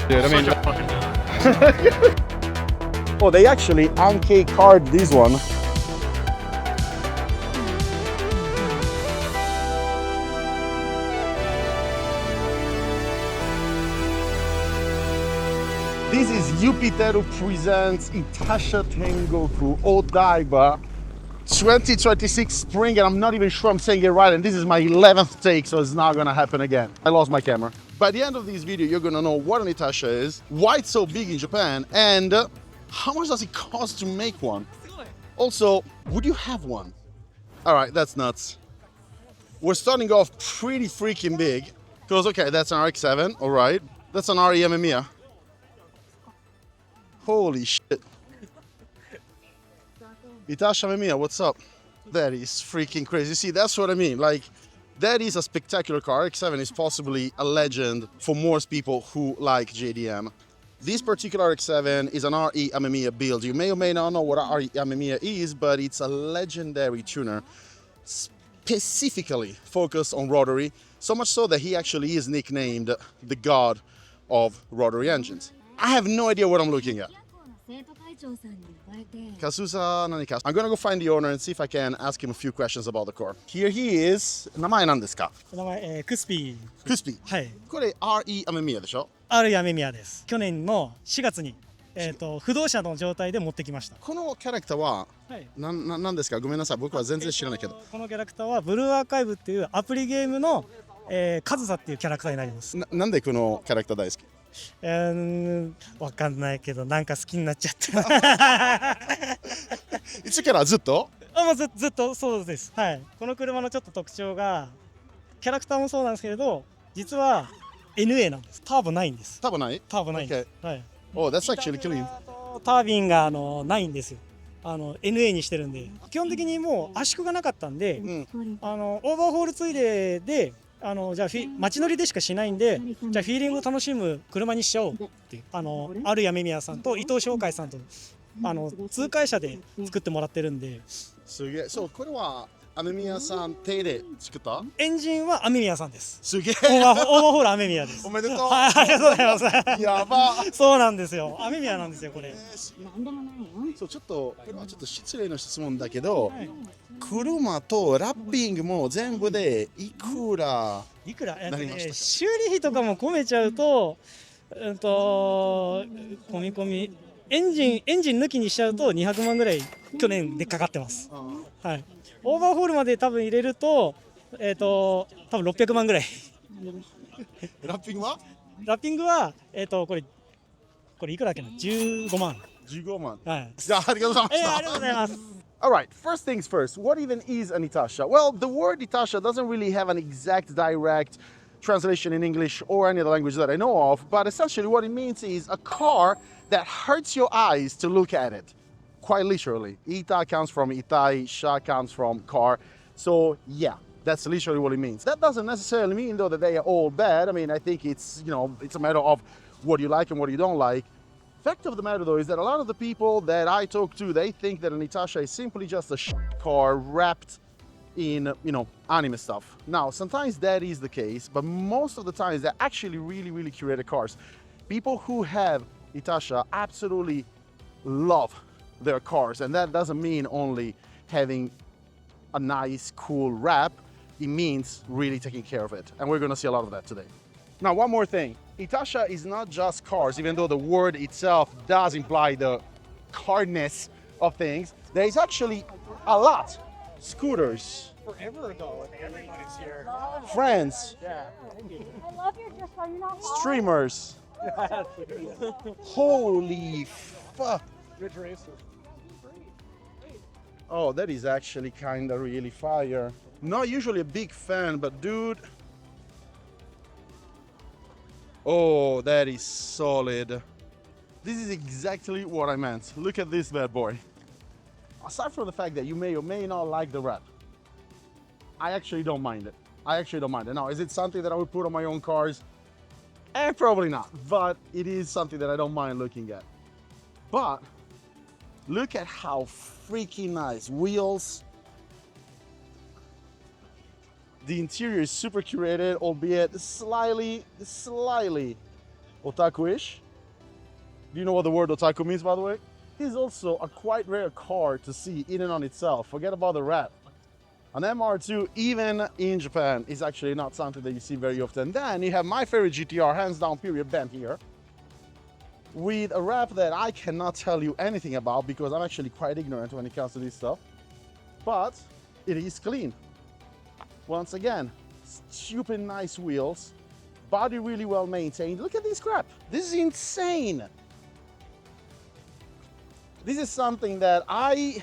Dude, I mean, Such a fucking oh, they actually anche card this one. This is Yupiteru presents Itasha Tengoku Odaiba 2026 spring, and I'm not even sure I'm saying it right, and this is my 11th take, so it's not gonna happen again. I lost my camera. By the end of this video, you're gonna know what an Itasha is, why it's so big in Japan, and how much does it cost to make one? Also, would you have one? All right, that's nuts. We're starting off pretty freaking big, because okay, that's an RX-7, all right. That's an RE Mamiya. Holy shit. Itasha Mamiya, what's up? That is freaking crazy. See, that's what I mean. Like, that is a spectacular car. RX-7 is possibly a legend for most people who like JDM. This particular RX-7 is an RE Mamiya build. You may or may not know what an RE Mamiya is, but it's a legendary tuner specifically focused on rotary, so much so that he actually is nicknamed the god of rotary engines. I have no idea what I'm looking at. Kasusa Nanika. I'm gonna go find the owner and see if I can ask him a few questions about the car. Here he is. 名前なんですか? 名前、クスピー。クスピー。はい。これ RE アメミヤでしょ? RE アメミヤです。去年の4月に、不動車の状態で持ってきました。このキャラクターは、はい、なんですか? ごめんなさい。僕は全然知らないけど。このキャラクターはブルーアーカイブっていうアプリゲームの、カズサっていうキャラクターになります。なんでこのキャラクター大好き? わかんないけどなんか好きになっちゃったいつからずっと？もうずっとそうです。はい。この車のちょっと特徴がキャラクターもそうなんですけれど、実は NA なんです。ターボないんです。ターボない？ターボないんです。Okay. はい。Oh, that's actually clean. タービンがないんですよ。NA にしてるんで、基本的にもう圧縮がなかったんで、オーバーホールついでで。じゃあ街乗りでしかしないんで、じゃあフィーリングを楽しむ車にしちゃおうっていうあるやめみやさんと伊藤商会さんと通会社で作ってもらってるんで。すげえ。そう、これはアメミヤさん手で作った？エンジンはアメミヤさんです。すげえ。オーバーホールアメミヤです。おめでとう。はい、ありがとうございます。やば。そうなんですよ。アメミヤなんですよこれ。そう、ちょっとこれはちょっと失礼な質問だけど、はい、車とラッピングも全部でいくらなりましたか？修理費とかも込めちゃうと、込みエンジン抜きにしちゃうと200万ぐらい去年でかかってます。はい。オーバーホールまで多分入れると多分600万ぐらい。ラッピングは？ラッピングはこれいくらだっけな？15万。15万。はい。じゃあありがとうございました。ありがとうございます。Alright, first things first, what even is an Itasha? Well, the word Itasha doesn't really have an exact direct translation in English or any other language that I know of, but essentially what it means is a car that hurts your eyes to look at it, quite literally. Ita comes from Itai, Sha comes from car, so yeah, that's literally what it means. That doesn't necessarily mean though that they are all bad. I mean, I think it's, it's a matter of what you like and what you don't like. Fact of the matter though is that a lot of the people that I talk to, they think that an Itasha is simply just a car wrapped in, anime stuff. Now, sometimes that is the case, but most of the times they're actually really, really curated cars. People who have Itasha absolutely love their cars, and that doesn't mean only having a nice, cool wrap. It means really taking care of it, and we're gonna see a lot of that today. Now, one more thing. Itasha is not just cars, even though the word itself does imply the carness of things. There is actually a lot. Scooters. Forever ago, everybody's here. Friends. Yeah. I love your dress, are you not hot? Streamers. Holy fuck. Ridge Racer. Oh, that is actually kinda really fire. Not usually a big fan, but dude. Oh, that is solid. This is exactly what I meant. Look at this bad boy. Aside from the fact that you may or may not like the wrap, I actually don't mind it. Now, is it something that I would put on my own cars? Probably not, but it is something that I don't mind looking at. But look at how freaking nice. Wheels. The interior is super curated, albeit slightly otaku-ish. Do you know what the word otaku means, by the way? This is also a quite rare car to see in and on itself. Forget about the wrap. An MR2, even in Japan, is actually not something that you see very often. Then you have my favorite GTR, hands down, period, Ben here, with a wrap that I cannot tell you anything about because I'm actually quite ignorant when it comes to this stuff. But it is clean. Once again, stupid nice wheels, body really well maintained. Look at this crap. This is insane. This is something that I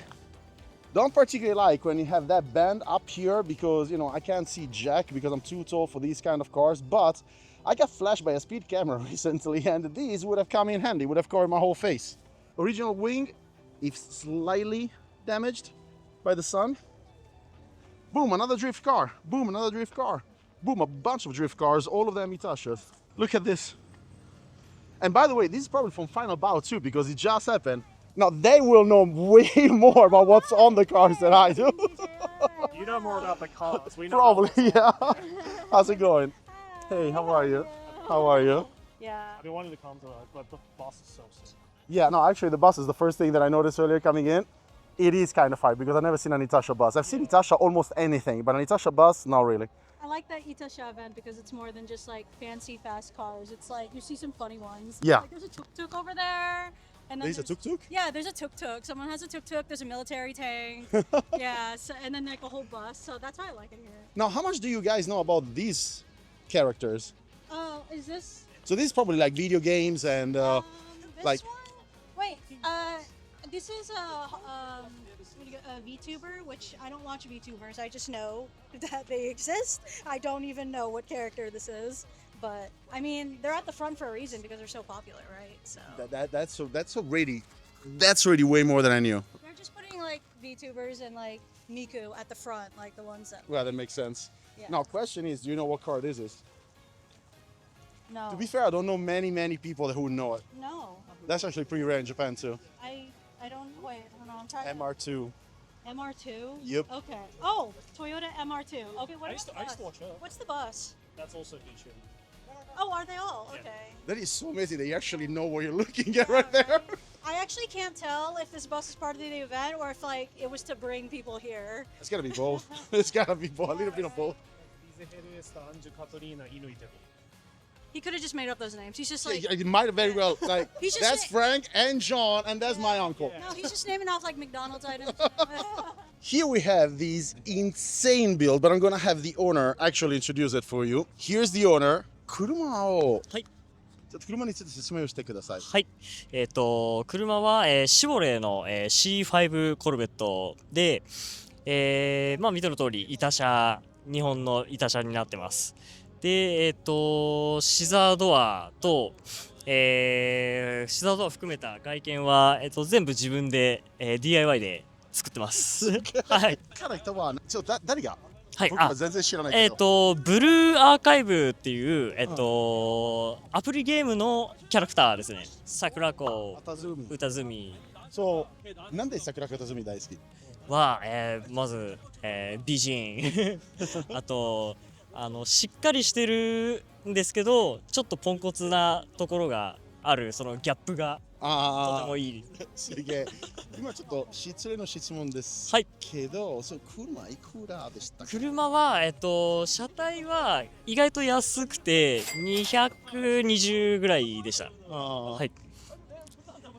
don't particularly like when you have that bend up here because, you know, I can't see jack because I'm too tall for these kind of cars, but I got flashed by a speed camera recently and these would have come in handy, would have covered my whole face. Original wing, if slightly damaged by the sun. Boom, another drift car. Boom, another drift car. Boom, a bunch of drift cars, all of them Itashas. Look at this. And by the way, this is probably from Final Bout too because it just happened. Now, they will know way more about what's on the cars than I do. You know more about the cars. We know Probably, yeah. How's it going? Hey, how are you? How are you? Yeah. I've been wanting to come to it, but the bus is so sick. Yeah, no, actually the bus is the first thing that I noticed earlier coming in. It is kind of hard because I've never seen an Itasha bus. I've seen Itasha almost anything, but an Itasha bus, not really. I like that Itasha event because it's more than just like fancy fast cars. It's like you see some funny ones. Yeah. Like, there's a tuk-tuk over there. And then There's a tuk-tuk? Yeah, there's a tuk-tuk. Someone has a tuk-tuk. There's a military tank. Yeah, so, and then like a whole bus. So that's why I like it here. Now, how much do you guys know about these characters? Oh, is this? So this is probably like video games and This like- one? Wait, this is a VTuber, which I don't watch VTubers. I just know that they exist. I don't even know what character this is. But I mean, they're at the front for a reason because they're so popular, right? So that's already way more than I knew. they're just putting like VTubers and like Miku at the front, like the ones that. Well, that makes sense. Yeah. Now, question is, do you know what car this is? No. To be fair, I don't know many people who know it. No. That's actually pretty rare in Japan too. I don't wait. I don't know. I'm trying. MR2. MR2. Yep. Okay. Oh, Toyota MR2. Okay. What I about used the to watch bus? her. What's the bus? That's also featured. Oh, are they all? Yeah. Okay. That is so amazing that you actually know what you're looking at right there. I actually can't tell if this bus is part of the event or if like it was to bring people here. It's gotta be both. It's gotta be both. A little bit of both. Rarest, Anju, Katarina, Inuite. He could have just made up those names. He's just like, Yeah, it might have very well like He's just that's say- Frank and John and that's my uncle. no, he's just naming off like McDonald's items. Here we have these insane build, but I'm gonna have the owner actually introduce it for you. Here's the owner. 車をはいちょっと車について説明をしてください。はい。車は、シボレーの、C5 コルベットで、まあ見ての通り、イタ車、日本のイタ車になってます。で、シザードアと、シザードア含めた外見は、全部自分で、DIY で作ってます。はい。キャラクターは誰が？はい。僕は全然知らないけど。ブルーアーカイブっていう、アプリゲームのキャラクターですね。桜子、片隅。歌住そうなんで桜片隅大好き？は、まず、美人あとしっかりしてるんですけどちょっとポンコツなところがあるそのギャップがとてもいい。すげえ。今ちょっと失礼の質問ですはいけど、それ車いくらでしたっけ？車は、車体は意外と安くて220ぐらいでした。はい。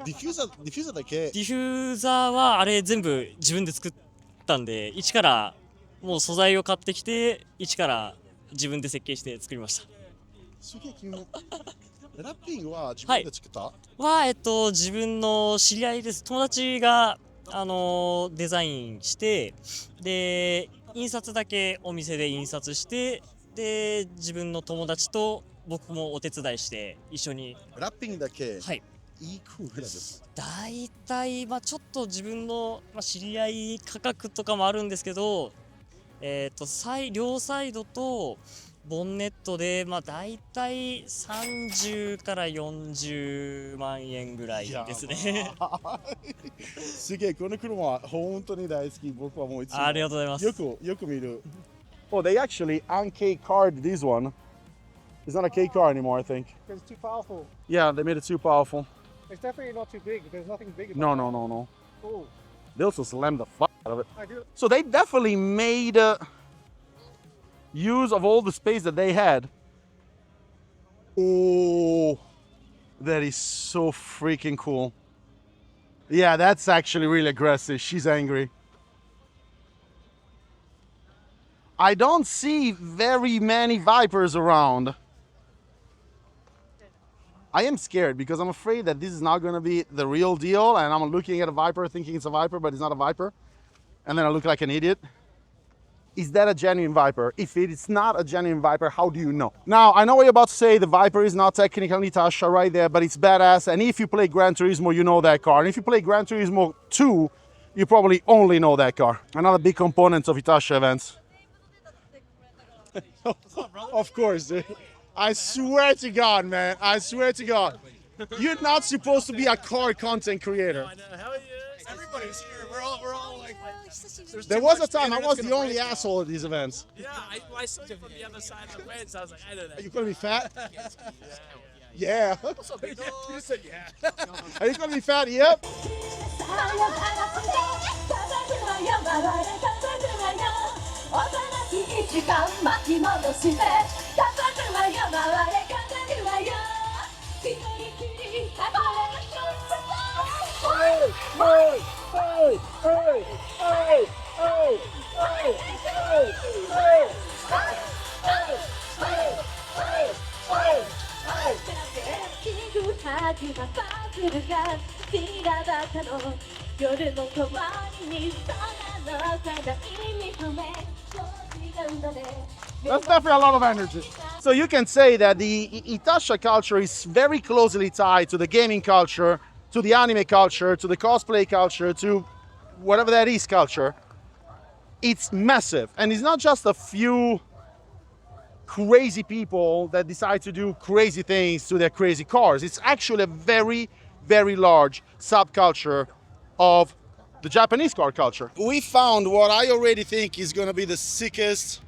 ディフューザーだけ。ディフューザーはあれ全部自分で作ったんで一からもう素材を買ってきて一から自分で設計して作りました。すげえ君も。ラッピングは自分で作った？は自分の知り合いです。友達がデザインしてで印刷だけお店で印刷してで自分の友達と僕もお手伝いして一緒に。ラッピングだけ。はい。いくらですか？だいたいまあちょっと自分の知り合い価格とかもあるんですけど、両サイドとボンネットでまあだいたい30から40万円ぐらいですね。すげえこの車は本当に大好き。僕はもういつもありがとうございます。よく見る。Oh, they actually Anke card this one It's not a K car anymore, I think. Because it's too powerful. Yeah, they made it too powerful. It's definitely not too big. There's nothing big about No, it. no, no, no. Oh, They also slammed the fuck out of it. I do. So they definitely made use of all the space that they had. Oh, that is so freaking cool. Yeah, that's actually really aggressive. She's angry. I don't see very many Vipers around. I am scared because I'm afraid that this is not going to be the real deal, and I'm looking at a Viper thinking it's a Viper, but it's not a Viper. And then I look like an idiot. Is that a genuine Viper? If it is not a genuine Viper, how do you know? Now, I know what you're about to say. The Viper is not technically Itasha right there, but it's badass. And if you play Gran Turismo, you know that car. And if you play Gran Turismo 2, you probably only know that car. Another big component of Itasha events. Of course, dude. I swear to God, man. I swear to God. You're not supposed to be a car content creator. Everybody's here. We're all like. There was a time I was the only asshole at these events. Yeah, I saw you from the other side of the fence. I was like, I know that. Are you gonna be fat? Yeah. You said yeah. Are you gonna be fat? Yep. That's definitely a lot of energy. So you can say that the Itasha culture is very closely tied to the gaming culture, to the anime culture, to the cosplay culture, to whatever that is culture. It's massive. And it's not just a few crazy people that decide to do crazy things to their crazy cars. It's actually a very, very large subculture of the Japanese car culture. We found what I already think is going to be the sickest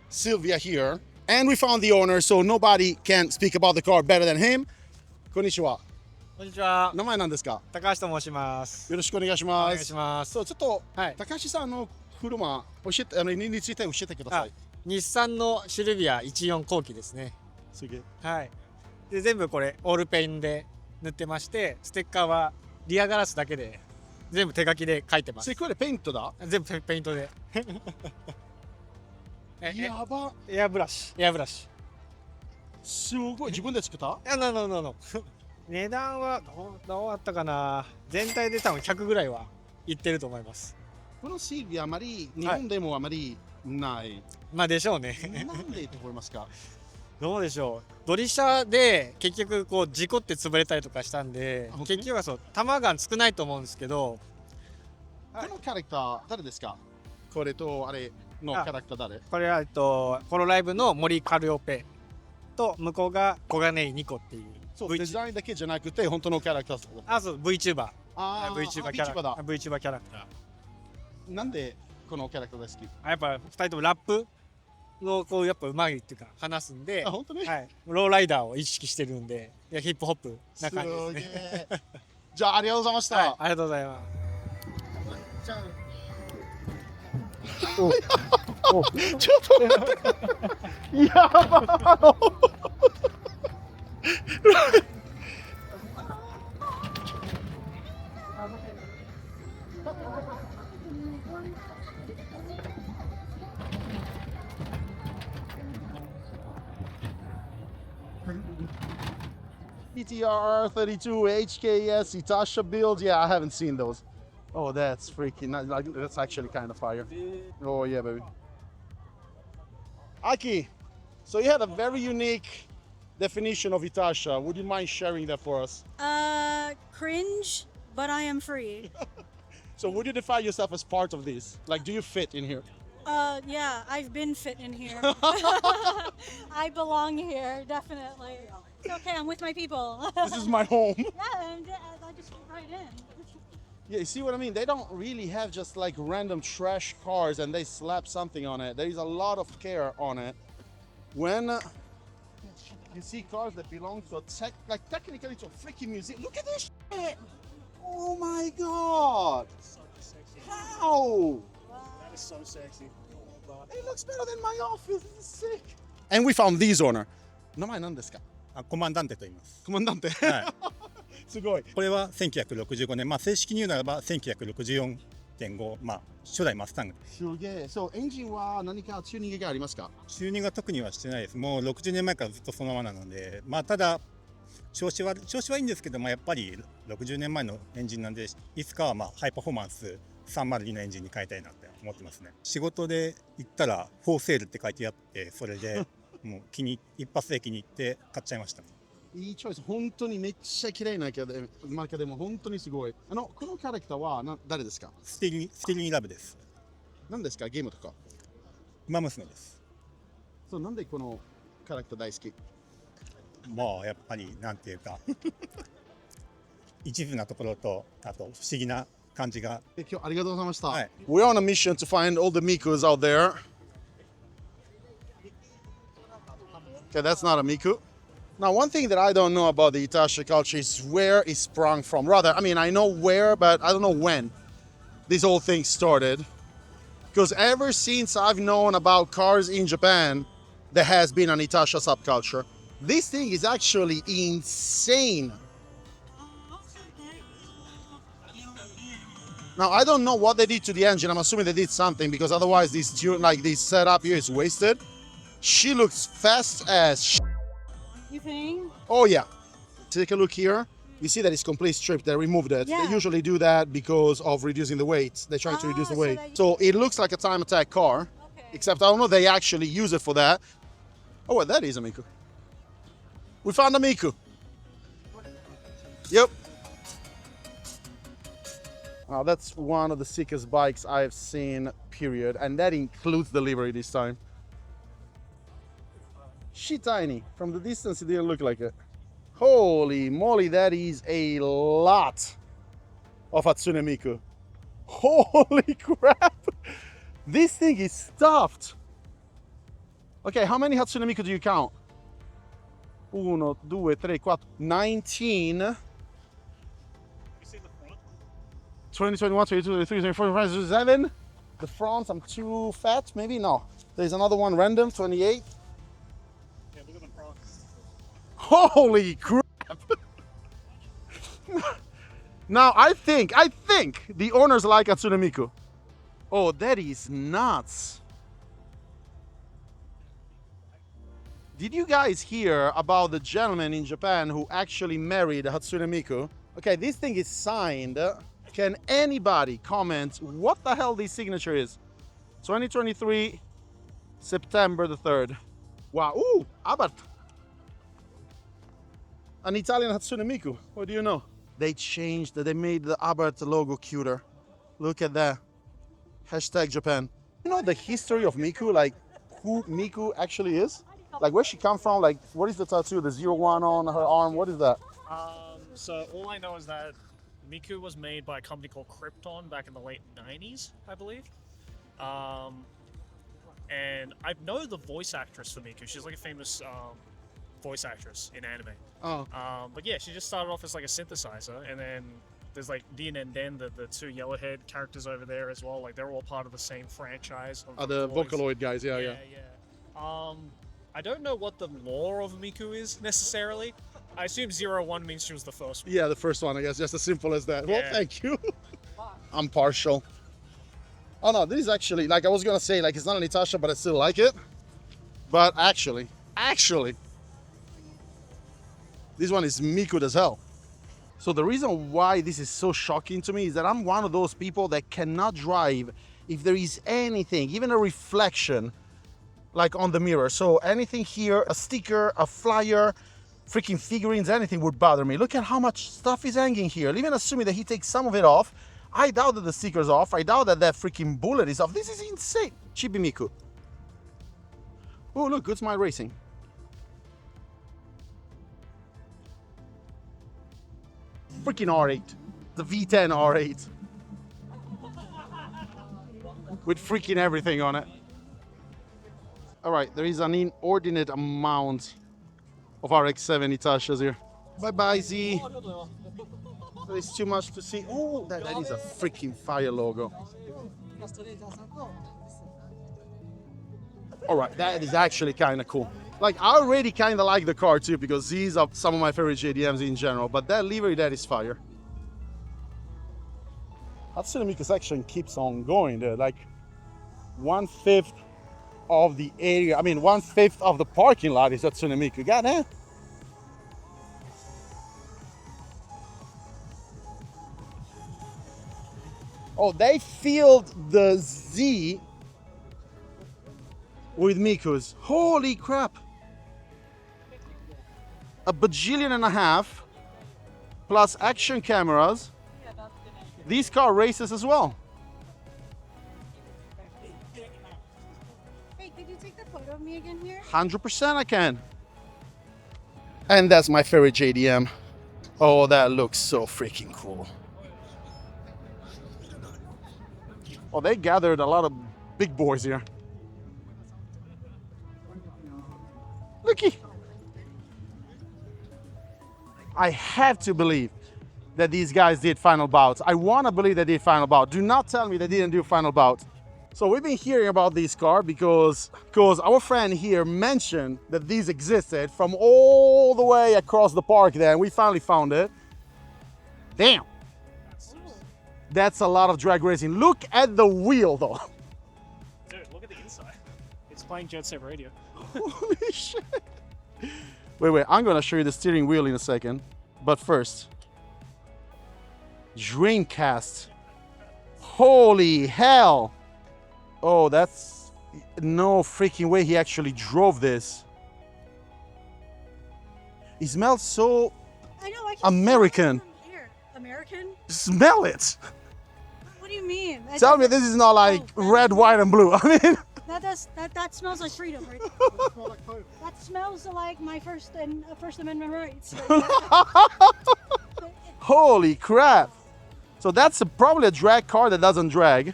Sylvia here. And we found the owner, so nobody can speak about the car better than him. Konnichiwa. こんにちは、名前なんですか？高橋と申します。よろしくお願いしお願います。します。そう、ちょっと、はい高橋さんの車、について教えてください。日産のシルビア14後期ですね。すげえ。はい。で、全部これオールペンで塗ってまして、ステッカーはリアガラスだけで全部手書きで書いてます。これペイントだ？全部ペイントで。やば。エアブラシ。エアブラシ。すごい。自分で作った？いや、no。値段はどうだったかな。全体で多分100ぐらいはいってると思います。このシルビアあまり日本でもあまりない。まあでしょうね。なんでと思いますか？どうでしょう。ドリシャで結局こう事故って潰れたりとかしたんで、結局はそう弾が少ないと思うんですけど。このキャラクター誰ですか？これとあれのキャラクター誰？これはこのライブの森カルオペと向こうが小金井ニコっていう。そうデザインだけじゃなくて本当のキャラクター。あ、そう VTuber。VTuber キャラクター。VTuber キャラクター。なんでこのキャラクターが好き？やっぱ2人ともラップのこうやっぱうまいっていうか話すんで、本当に？はい。ローライダーを意識してるんで、いやヒップホップな感じですね。じゃあありがとうございました。はい、ありがとうございます。ちょっと待ってやばPTR32 HKS Itasha build. Yeah, I haven't seen those. Oh, that's freaking nice. That's actually kind of fire. Oh yeah, baby. Aki, so you had a very unique definition of Itasha. Would you mind sharing that for us? Cringe, but I am free. So would you define yourself as part of this? Like, do you fit in here? Yeah, I've been fit in here. I belong here, definitely. It's okay, I'm with my people. This is my home. Yeah, I just fit right in. Yeah, you see what I mean? They don't really have just like random trash cars and they slap something on it. There is a lot of care on it. When You see cars that belong to a technically to a freaking museum. Look at this shit! Oh my god! How? That is so sexy. It looks better than my office. This is sick. And we found these owner. 名前何ですか？コマンダンテと言います。コマンダンテ。はすごい。これは1965年、正式に言うならば1964.5、初代マスタング。すげえ。そう、エンジンは何かチューニングがありますか？チューニングは特にはしてないです。もう60年前からずっとそのままなので、ただ調子はいいんですけど、やっぱり60年前のエンジンなんで、いつかはハイパフォーマンス302のエンジンに変えたいなって思ってますね。仕事で行ったらフォーセールって書いてあって、それでもう一発で気に入って買っちゃいました。いいチョイス。本当にめっちゃ綺麗なマーカーでも本当にすごい。このキャラクターは誰ですか？スティーリンラブです。何ですか？ゲームとか？馬娘です。そう、なんでこのキャラクター大好き？やっぱりなんていうか一途なところと、あと不思議な感じが。今日ありがとうございました。はい。We're on a mission to find all the Mikus out there. Okay, that's not a Miku. Now, one thing that I don't know about the Itasha culture is where it sprung from. Rather, I mean, I know where, but I don't know when this whole thing started. Because ever since I've known about cars in Japan, there has been an Itasha subculture. This thing is actually insane. Now, I don't know what they did to the engine. I'm assuming they did something because otherwise this setup here is wasted. She looks fast as shit. You think? Oh yeah. Take a look here. You see that it's complete stripped. They removed it. Yeah. They usually do that because of reducing the weight. They're trying to reduce the weight. So it looks like a time attack car. Okay. Except I don't know they actually use it for that. Oh, well, that is a Miku. We found a Miku. Yep. Now that's one of the sickest bikes I've seen, period. And that includes delivery this time. She tiny. From the distance, it didn't look like it. Holy moly, that is a lot of Hatsune Miku. Holy crap! This thing is stuffed. Okay, how many Hatsune Miku do you count? 1, 2, 3, 4, 19. 20, 21, 22, 23, 24, 25, 27. The fronts, I'm too fat, maybe? No. There's another one random, 28. Yeah, look at the fronts. Holy crap! Now I think the owners like Hatsune Miku. Oh, that is nuts. Did you guys hear about the gentleman in Japan who actually married Hatsune Miku? Okay, this thing is signed. Can anybody comment what the hell this signature is? 2023, September the 3rd. Wow, ooh, Abarth. An Italian Hatsune Miku, what do you know? They made the Abarth logo cuter. Look at that. Hashtag Japan. You know the history of Miku, like who Miku actually is? Like where she come from, like what is the tattoo, the 01 on her arm, what is that? So all I know is that Miku was made by a company called Krypton back in the late 90s, I believe. And I know the voice actress for Miku. She's like a famous voice actress in anime. Oh. But yeah, she just started off as like a synthesizer, and then there's like Din and Den, the two yellowhead characters over there as well. Like they're all part of the same franchise. The Vocaloid guys, yeah. I don't know what the lore of Miku is necessarily. I assume 01 means she was the first one. Yeah, the first one, I guess, just as simple as that. Well, Yeah. thank you. I'm partial. Oh no, this is actually, like I was gonna say, like it's not an Itasha, but I still like it. But actually, this one is Miku as hell. So the reason why this is so shocking to me is that I'm one of those people that cannot drive if there is anything, even a reflection, like on the mirror. So anything here, a sticker, a flyer, freaking figurines, anything would bother me. Look at how much stuff is hanging here. Even assuming that he takes some of it off, I doubt that the sticker's off. I doubt that that freaking bullet is off. This is insane. Chibi Miku. Oh, look, Good Smile Racing. Freaking R8. The V10 R8. With freaking everything on it. All right, there is an inordinate amount of RX-7 Itashas here. Bye-bye, Z. There's too much to see. Oh, that is a freaking fire logo. All right, that is actually kind of cool. Like, I already kind of like the car too, because these are some of my favorite JDMs in general, but that livery, that is fire. Hatsune Miku section keeps on going there. Like, 1/5 of the area, I mean, 1/5 of the parking lot is Hatsune Miku. Got that? Oh, they filled the Z with Mikus. Holy crap. 1.5 bajillion plus action cameras. These car races as well. Hey, could you take the photo of me again here? 100% I can. And that's my favorite JDM. Oh, that looks so freaking cool. Oh, they gathered a lot of big boys here. Looky. I have to believe that these guys did final bouts. I want to believe they did final bout. Do not tell me they didn't do final bout. So we've been hearing about this car because our friend here mentioned that these existed from all the way across the park there, and we finally found it. Damn. That's a lot of drag racing. Look at the wheel though. Dude, look at the inside. It's playing Jet Set Radio. Holy shit. Wait, I'm gonna show you the steering wheel in a second. But first, Dreamcast. Holy hell. Oh, that's no freaking way he actually drove this. It smells so I know. I can American. smell it from here. American? Smell it. What do you mean? Tell me this is not like red, white, and blue. I mean, That smells like freedom, right? That smells like my First Amendment rights. holy crap. So that's probably a drag car that doesn't drag.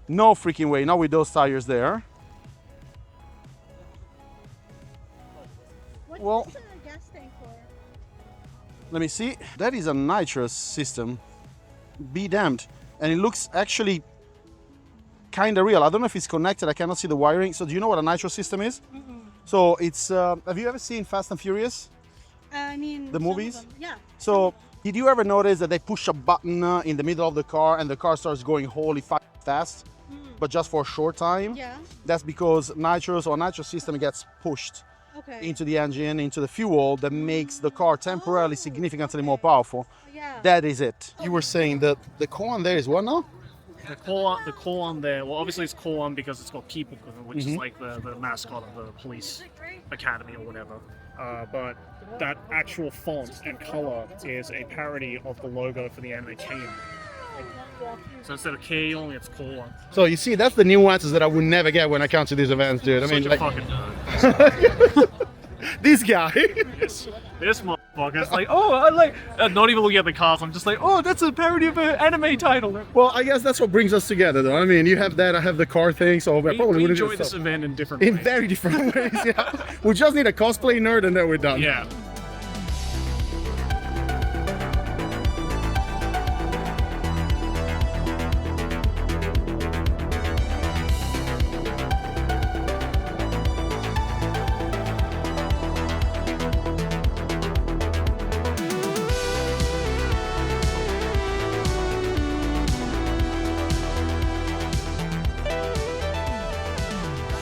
No freaking way, not with those tires there. Well, What's the gas tank for? let me see. That is a nitrous system. Be damned. And it looks actually kind of real. I don't know if it's connected. I cannot see the wiring. So do you know what a nitro system is? So it's, have you ever seen Fast and Furious? I mean, The some of movies? them, yeah. So did you ever notice that they push a button in the middle of the car and the car starts going holy fast, but just for a short time? Yeah. That's because nitros or nitro system gets pushed Okay. into the engine, into the fuel that makes the car temporarily significantly more powerful. Yeah. That is it. You were saying that the Koan there is what now? The Koan there, well, obviously it's Koan because it's got Kipu, which is like the mascot of the police academy or whatever. But that actual font and color is a parody of the logo for the anime Keion. So instead of Keion, it's Koan. So you see, that's the nuances that I would never get when I come to these events, dude. I mean, Such a like, fucking nerd. this guy. This motherfucker. It's like, oh, I like. Not even looking at the cars. I'm just like, oh, that's a parody of an anime title. Well, I guess that's what brings us together, though. I mean, you have that, I have the car thing, so I probably We wouldn't do enjoy this stuff. event in different In ways. very different ways, yeah. We just need a cosplay nerd and then we're done. Yeah.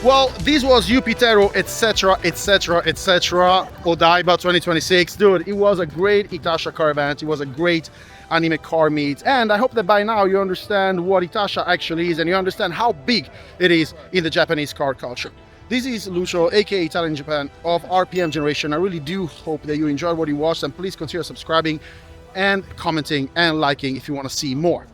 Well, this was Yupitero, etc., etc., etc. Odaiba 2026. Dude, it was a great Itasha car event. It was a great anime car meet. And I hope that by now you understand what Itasha actually is and you understand how big it is in the Japanese car culture. This is Lucio, aka Italian Japan of RPM Generation. I really do hope that you enjoyed what you watched, and please consider subscribing and commenting and liking if you want to see more.